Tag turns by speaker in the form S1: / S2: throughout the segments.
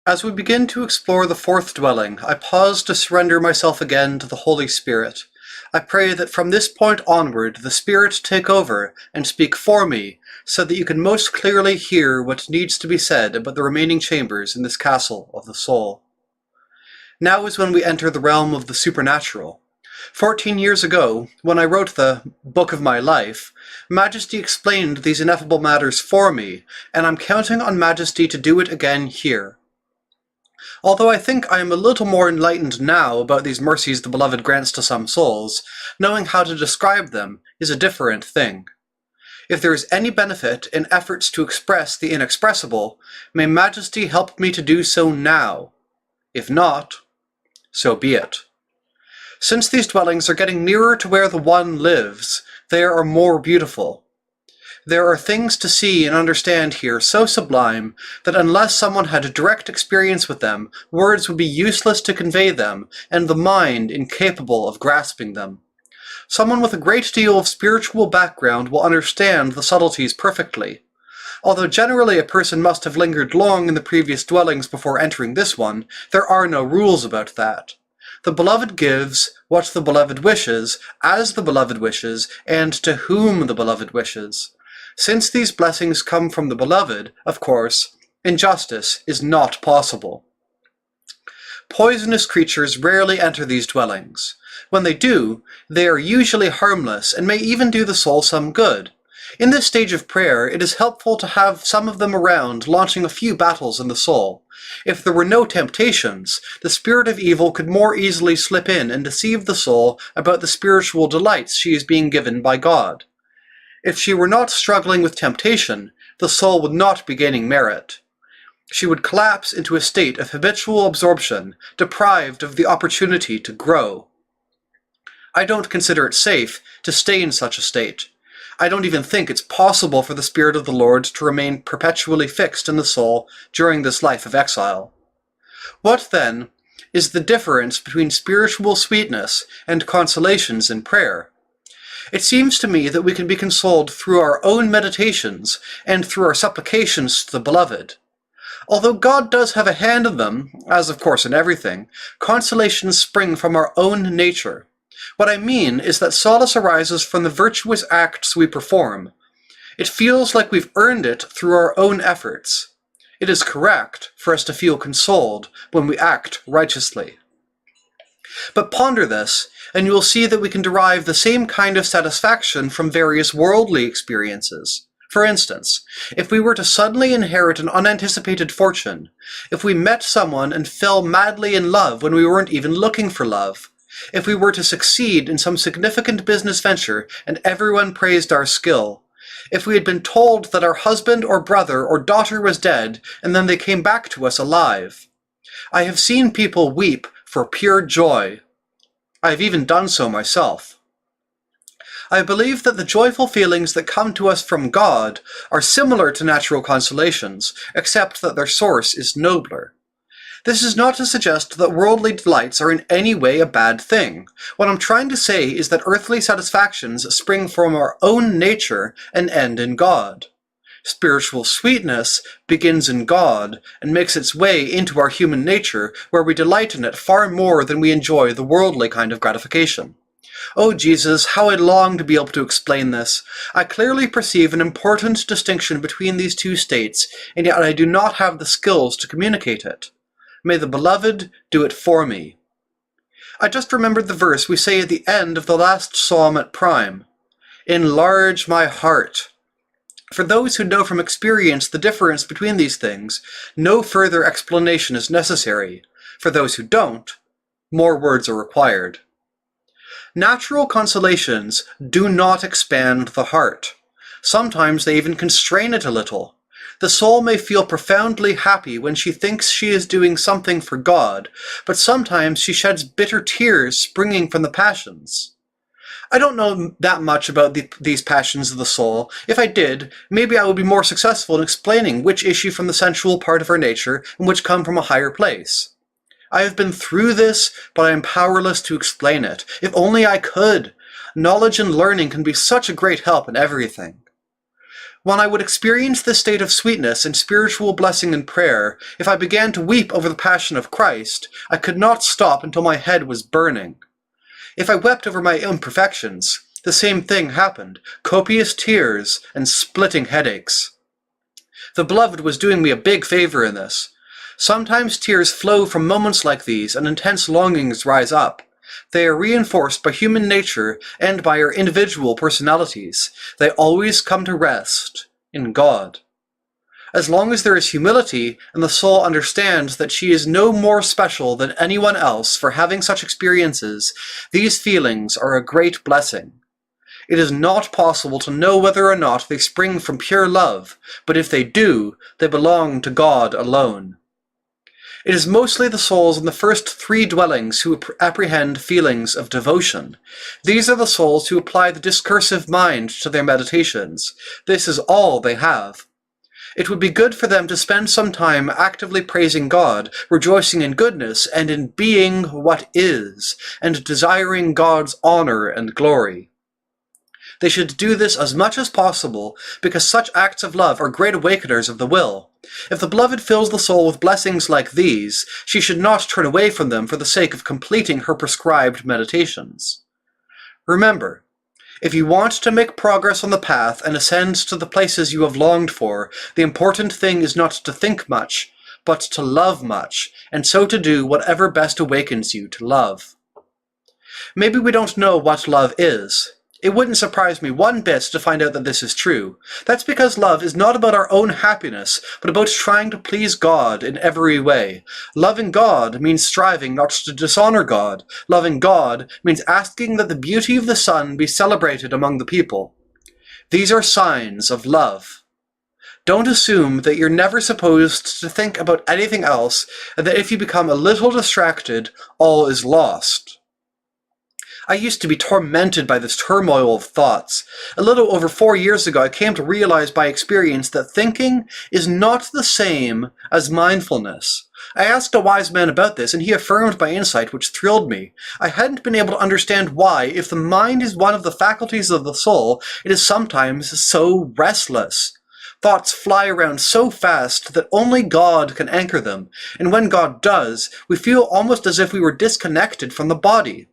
S1: As we begin to explore the fourth dwelling, I pause to surrender myself again to the Holy Spirit. I pray that from this point onward the Spirit take over and speak for me, so that you can most clearly hear what needs to be said about the remaining chambers in this castle of the soul. Now is when we enter the realm of the supernatural. 14 years ago, when I wrote the Book of My Life, Majesty explained these ineffable matters for me, and I'm counting on Majesty to do it again here. Although I think I am a little more enlightened now about these mercies the Beloved grants to some souls, knowing how to describe them is a different thing. If there is any benefit in efforts to express the inexpressible, may Majesty help me to do so now. If not, so be it. Since these dwellings are getting nearer to where the One lives, they are more beautiful. There are things to see and understand here so sublime that unless someone had a direct experience with them, words would be useless to convey them, and the mind incapable of grasping them. Someone with a great deal of spiritual background will understand the subtleties perfectly. Although generally a person must have lingered long in the previous dwellings before entering this one, there are no rules about that. The Beloved gives what the Beloved wishes, as the Beloved wishes, and to whom the Beloved wishes. Since these blessings come from the Beloved, of course, injustice is not possible. Poisonous creatures rarely enter these dwellings. When they do, they are usually harmless and may even do the soul some good. In this stage of prayer, it is helpful to have some of them around launching a few battles in the soul. If there were no temptations, the spirit of evil could more easily slip in and deceive the soul about the spiritual delights she is being given by God. If she were not struggling with temptation, the soul would not be gaining merit. She would collapse into a state of habitual absorption, deprived of the opportunity to grow. I don't consider it safe to stay in such a state. I don't even think it's possible for the Spirit of the Lord to remain perpetually fixed in the soul during this life of exile. What, then, is the difference between spiritual sweetness and consolations in prayer? It seems to me that we can be consoled through our own meditations and through our supplications to the Beloved. Although God does have a hand in them, as of course in everything, consolations spring from our own nature. What I mean is that solace arises from the virtuous acts we perform. It feels like we've earned it through our own efforts. It is correct for us to feel consoled when we act righteously. But ponder this, and you will see that we can derive the same kind of satisfaction from various worldly experiences. For instance, if we were to suddenly inherit an unanticipated fortune, if we met someone and fell madly in love when we weren't even looking for love, if we were to succeed in some significant business venture and everyone praised our skill, if we had been told that our husband or brother or daughter was dead and then they came back to us alive. I have seen people weep for pure joy. I have even done so myself. I believe that the joyful feelings that come to us from God are similar to natural consolations, except that their source is nobler. This is not to suggest that worldly delights are in any way a bad thing. What I'm trying to say is that earthly satisfactions spring from our own nature and end in God. Spiritual sweetness begins in God and makes its way into our human nature, where we delight in it far more than we enjoy the worldly kind of gratification. Oh Jesus, how I long to be able to explain this. I clearly perceive an important distinction between these two states, and yet I do not have the skills to communicate it. May the Beloved do it for me. I just remembered the verse we say at the end of the last psalm at Prime. Enlarge my heart. For those who know from experience the difference between these things, no further explanation is necessary. For those who don't, more words are required. Natural consolations do not expand the heart. Sometimes they even constrain it a little. The soul may feel profoundly happy when she thinks she is doing something for God, but sometimes she sheds bitter tears springing from the passions. I don't know that much about these passions of the soul. If I did, maybe I would be more successful in explaining which issue from the sensual part of our nature and which come from a higher place. I have been through this, but I am powerless to explain it. If only I could! Knowledge and learning can be such a great help in everything. When I would experience this state of sweetness and spiritual blessing in prayer, if I began to weep over the passion of Christ, I could not stop until my head was burning. If I wept over my imperfections, the same thing happened, copious tears and splitting headaches. The Beloved was doing me a big favor in this. Sometimes tears flow from moments like these and intense longings rise up. They are reinforced by human nature and by our individual personalities. They always come to rest in God. As long as there is humility and the soul understands that she is no more special than anyone else for having such experiences, these feelings are a great blessing. It is not possible to know whether or not they spring from pure love, but if they do, they belong to God alone. It is mostly the souls in the first 3 dwellings who apprehend feelings of devotion. These are the souls who apply the discursive mind to their meditations. This is all they have. It would be good for them to spend some time actively praising God, rejoicing in goodness, and in being what is, and desiring God's honor and glory. They should do this as much as possible, because such acts of love are great awakeners of the will. If the Beloved fills the soul with blessings like these, she should not turn away from them for the sake of completing her prescribed meditations. Remember, if you want to make progress on the path and ascend to the places you have longed for, the important thing is not to think much, but to love much, and so to do whatever best awakens you to love. Maybe we don't know what love is. It wouldn't surprise me one bit to find out that this is true. That's because love is not about our own happiness, but about trying to please God in every way. Loving God means striving not to dishonor God. Loving God means asking that the beauty of the sun be celebrated among the people. These are signs of love. Don't assume that you're never supposed to think about anything else, and that if you become a little distracted, all is lost. I used to be tormented by this turmoil of thoughts. A little over 4 years ago, I came to realize by experience that thinking is not the same as mindfulness. I asked a wise man about this, and he affirmed my insight, which thrilled me. I hadn't been able to understand why, if the mind is one of the faculties of the soul, it is sometimes so restless. Thoughts fly around so fast that only God can anchor them, and when God does, we feel almost as if we were disconnected from the body.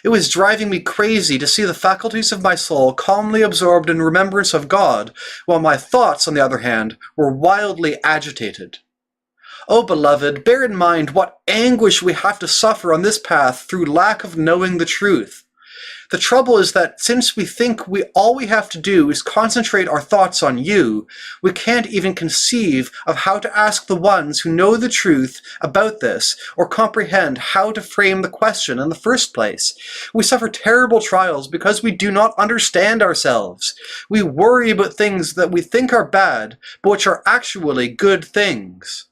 S1: It was driving me crazy to see the faculties of my soul calmly absorbed in remembrance of God, while my thoughts, on the other hand, were wildly agitated. Oh, Beloved, bear in mind what anguish we have to suffer on this path through lack of knowing the truth. The trouble is that since we think all we have to do is concentrate our thoughts on you, we can't even conceive of how to ask the ones who know the truth about this, or comprehend how to frame the question in the first place. We suffer terrible trials because we do not understand ourselves. We worry about things that we think are bad, but which are actually good things.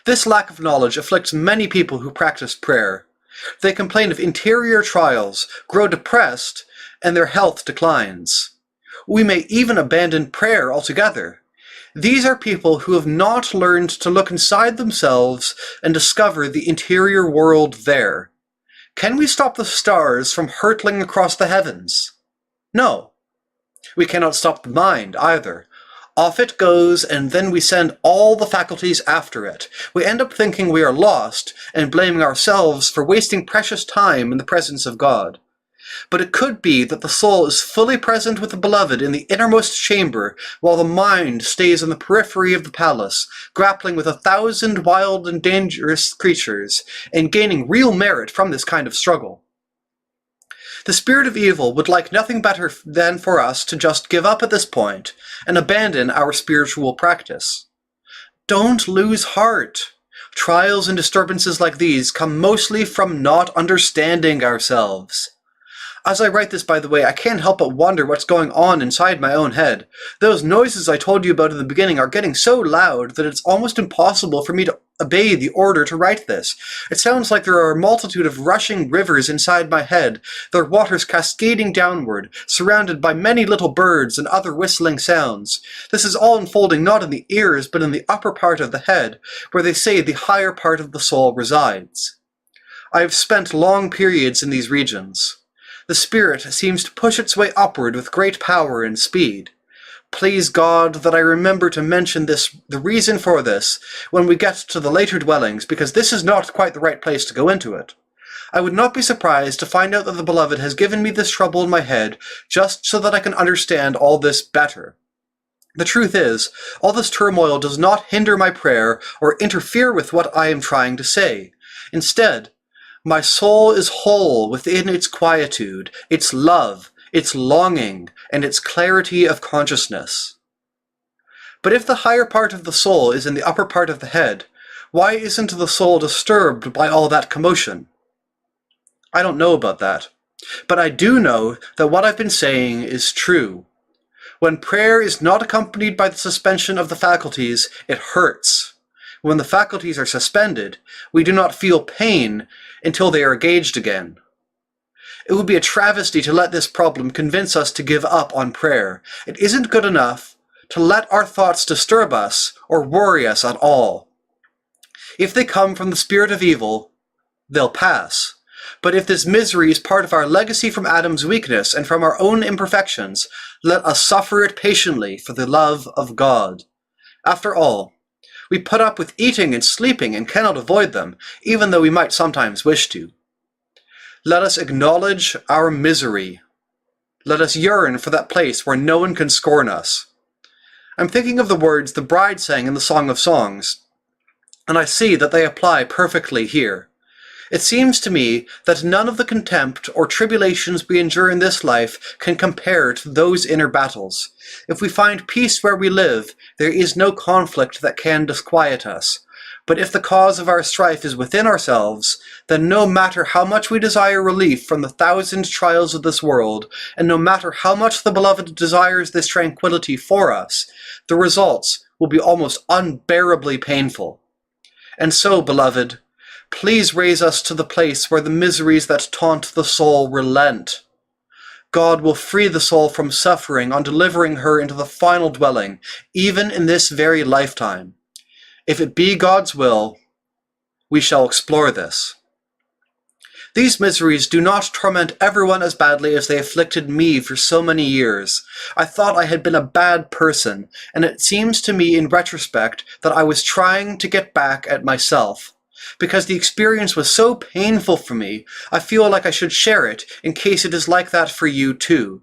S1: This lack of knowledge afflicts many people who practice prayer. They complain of interior trials, grow depressed, and their health declines. We may even abandon prayer altogether. These are people who have not learned to look inside themselves and discover the interior world there. Can we stop the stars from hurtling across the heavens? No. We cannot stop the mind either. Off it goes, and then we send all the faculties after it. We end up thinking we are lost, and blaming ourselves for wasting precious time in the presence of God. But it could be that the soul is fully present with the Beloved in the innermost chamber, while the mind stays in the periphery of the palace, grappling with 1,000 wild and dangerous creatures, and gaining real merit from this kind of struggle. The spirit of evil would like nothing better than for us to just give up at this point and abandon our spiritual practice. Don't lose heart. Trials and disturbances like these come mostly from not understanding ourselves. As I write this, by the way, I can't help but wonder what's going on inside my own head. Those noises I told you about in the beginning are getting so loud that it's almost impossible for me to obey the order to write this. It sounds like there are a multitude of rushing rivers inside my head, their waters cascading downward, surrounded by many little birds and other whistling sounds. This is all unfolding not in the ears, but in the upper part of the head, where they say the higher part of the soul resides. I have spent long periods in these regions. The spirit seems to push its way upward with great power and speed. Please God that I remember to mention the reason for this, when we get to the later dwellings, because this is not quite the right place to go into it. I would not be surprised to find out that the Beloved has given me this trouble in my head just so that I can understand all this better. The truth is, all this turmoil does not hinder my prayer or interfere with what I am trying to say. Instead, my soul is whole within its quietude, its love, its longing, and its clarity of consciousness. But if the higher part of the soul is in the upper part of the head, why isn't the soul disturbed by all that commotion? I don't know about that, but I do know that what I've been saying is true. When prayer is not accompanied by the suspension of the faculties, it hurts. When the faculties are suspended, we do not feel pain until they are engaged again. It would be a travesty to let this problem convince us to give up on prayer. It isn't good enough to let our thoughts disturb us or worry us at all. If they come from the spirit of evil, they'll pass. But if this misery is part of our legacy from Adam's weakness and from our own imperfections, let us suffer it patiently for the love of God. After all, we put up with eating and sleeping and cannot avoid them, even though we might sometimes wish to. Let us acknowledge our misery. Let us yearn for that place where no one can scorn us. I'm thinking of the words the bride sang in the Song of Songs, and I see that they apply perfectly here. It seems to me that none of the contempt or tribulations we endure in this life can compare to those inner battles. If we find peace where we live, there is no conflict that can disquiet us. But if the cause of our strife is within ourselves, then no matter how much we desire relief from the 1,000 trials of this world, and no matter how much the Beloved desires this tranquility for us, the results will be almost unbearably painful. And so, Beloved, please raise us to the place where the miseries that taunt the soul relent. God will free the soul from suffering on delivering her into the final dwelling, even in this very lifetime. If it be God's will, we shall explore this. These miseries do not torment everyone as badly as they afflicted me for so many years. I thought I had been a bad person, and it seems to me in retrospect that I was trying to get back at myself. Because the experience was so painful for me, I feel like I should share it in case it is like that for you too.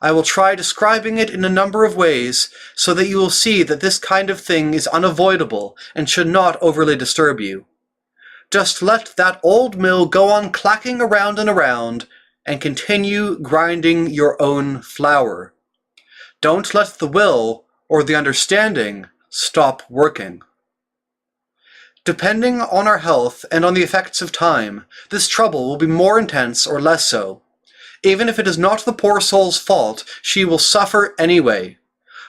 S1: I will try describing it in a number of ways so that you will see that this kind of thing is unavoidable and should not overly disturb you. Just let that old mill go on clacking around and continue grinding your own flour. Don't let the will or the understanding stop working. Depending on our health and on the effects of time, this trouble will be more intense or less so. Even if it is not the poor soul's fault, she will suffer anyway.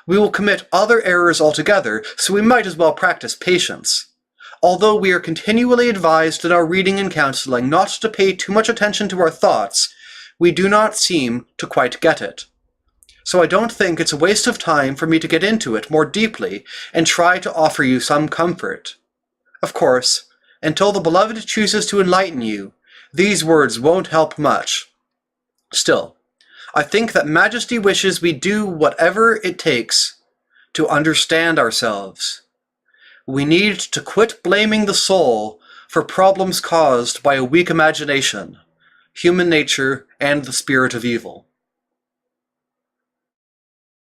S1: We will commit other errors altogether, so we might as well practice patience. Although we are continually advised in our reading and counseling not to pay too much attention to our thoughts, we do not seem to quite get it. So I don't think it's a waste of time for me to get into it more deeply and try to offer you some comfort. Of course, until the Beloved chooses to enlighten you, these words won't help much. Still, I think that Majesty wishes we do whatever it takes to understand ourselves. We need to quit blaming the soul for problems caused by a weak imagination, human nature, and the spirit of evil.